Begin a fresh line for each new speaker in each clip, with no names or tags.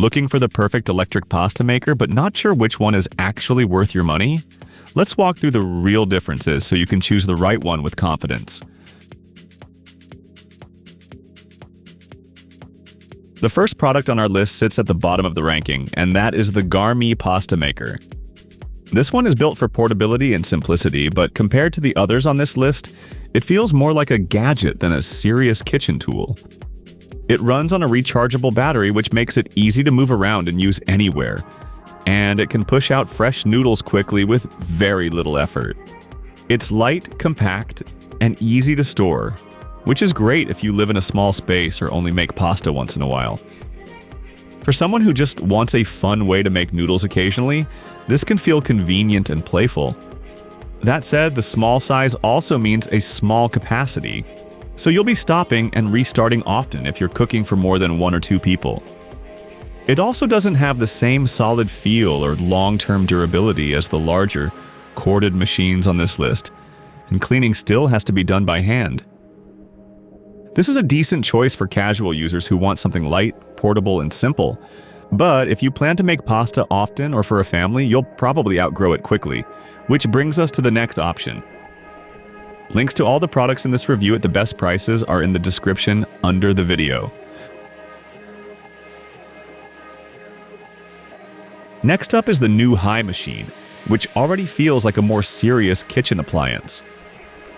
Looking for the perfect electric pasta maker but not sure which one is actually worth your money? Let's walk through the real differences so you can choose the right one with confidence. The first product on our list sits at the bottom of the ranking, and that is the GARMEE pasta maker. This one is built for portability and simplicity, but compared to the others on this list, it feels more like a gadget than a serious kitchen tool. It runs on a rechargeable battery, which makes it easy to move around and use anywhere, and it can push out fresh noodles quickly with very little effort. It's light, compact, and easy to store, which is great if you live in a small space or only make pasta once in a while. For someone who just wants a fun way to make noodles occasionally, this can feel convenient and playful. That said, the small size also means a small capacity, so you'll be stopping and restarting often if you're cooking for more than 1 or 2 people. It also doesn't have the same solid feel or long-term durability as the larger, corded machines on this list, and cleaning still has to be done by hand. This is a decent choice for casual users who want something light, portable, and simple. But if you plan to make pasta often or for a family, you'll probably outgrow it quickly, which brings us to the next option. Links to all the products in this review at the best prices are in the description under the video. Next up is the Newhai machine, which already feels like a more serious kitchen appliance.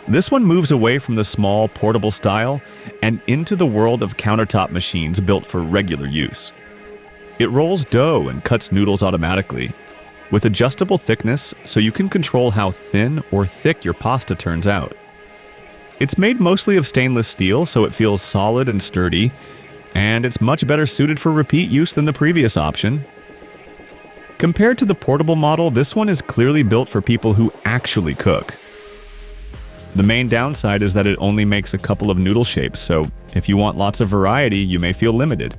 This one moves away from the small, portable style and into the world of countertop machines built for regular use. It rolls dough and cuts noodles automatically, with adjustable thickness so you can control how thin or thick your pasta turns out. It's made mostly of stainless steel, so it feels solid and sturdy, and it's much better suited for repeat use than the previous option. Compared to the portable model, this one is clearly built for people who actually cook. The main downside is that it only makes a couple of noodle shapes, so if you want lots of variety, you may feel limited.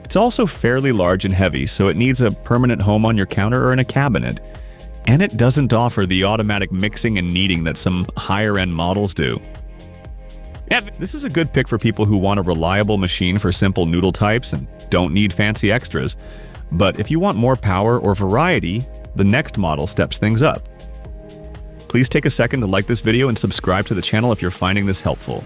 It's also fairly large and heavy, so it needs a permanent home on your counter or in a cabinet. And it doesn't offer the automatic mixing and kneading that some higher-end models do. This is a good pick for people who want a reliable machine for simple noodle types and don't need fancy extras. But if you want more power or variety, the next model steps things up. Please take a second to like this video and subscribe to the channel if you're finding this helpful.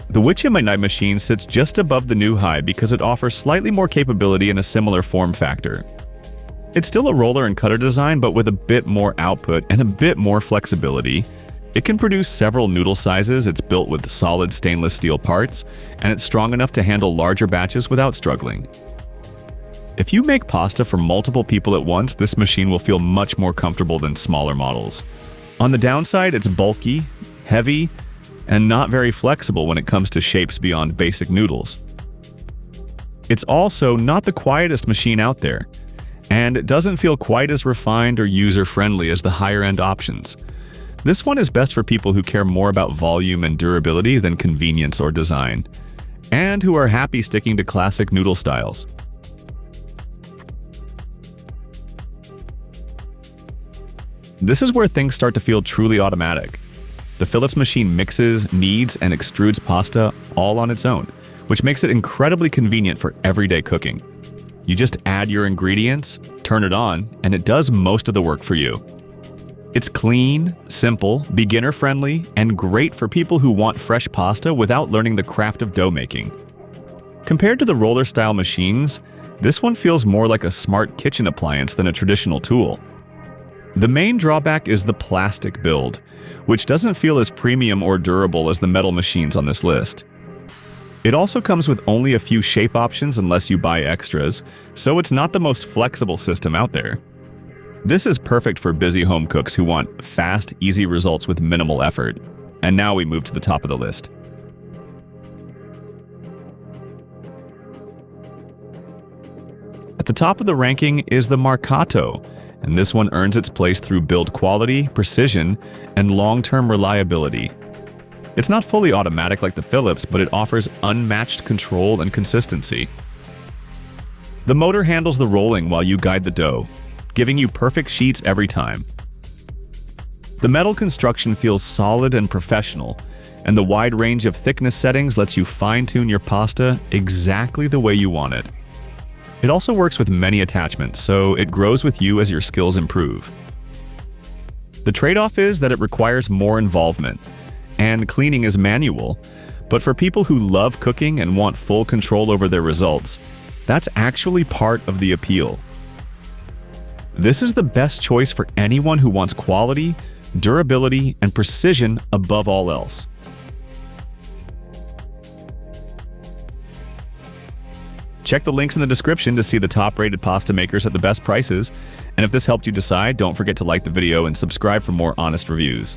The WICHEMI machine sits just above the Newhai because it offers slightly more capability in a similar form factor. It's still a roller and cutter design, but with a bit more output and a bit more flexibility. It can produce several noodle sizes, it's built with solid stainless steel parts, and it's strong enough to handle larger batches without struggling. If you make pasta for multiple people at once, this machine will feel much more comfortable than smaller models. On the downside, it's bulky, heavy, and not very flexible when it comes to shapes beyond basic noodles. It's also not the quietest machine out there, and it doesn't feel quite as refined or user-friendly as the higher-end options. This one is best for people who care more about volume and durability than convenience or design, and who are happy sticking to classic noodle styles. This is where things start to feel truly automatic. The Philips machine mixes, kneads, and extrudes pasta all on its own, which makes it incredibly convenient for everyday cooking. You just add your ingredients, turn it on, and it does most of the work for you. It's clean, simple, beginner-friendly, and great for people who want fresh pasta without learning the craft of dough making. Compared to the roller-style machines, this one feels more like a smart kitchen appliance than a traditional tool. The main drawback is the plastic build, which doesn't feel as premium or durable as the metal machines on this list. It also comes with only a few shape options unless you buy extras, so it's not the most flexible system out there. This is perfect for busy home cooks who want fast, easy results with minimal effort. And now we move to the top of the list. At the top of the ranking is the Marcato, and this one earns its place through build quality, precision, and long-term reliability. It's not fully automatic like the Philips, but it offers unmatched control and consistency. The motor handles the rolling while you guide the dough, giving you perfect sheets every time. The metal construction feels solid and professional, and the wide range of thickness settings lets you fine-tune your pasta exactly the way you want it. It also works with many attachments, so it grows with you as your skills improve. The trade-off is that it requires more involvement, and cleaning is manual, but for people who love cooking and want full control over their results, that's actually part of the appeal. This is the best choice for anyone who wants quality, durability, and precision above all else. Check the links in the description to see the top-rated pasta makers at the best prices, and if this helped you decide, don't forget to like the video and subscribe for more honest reviews.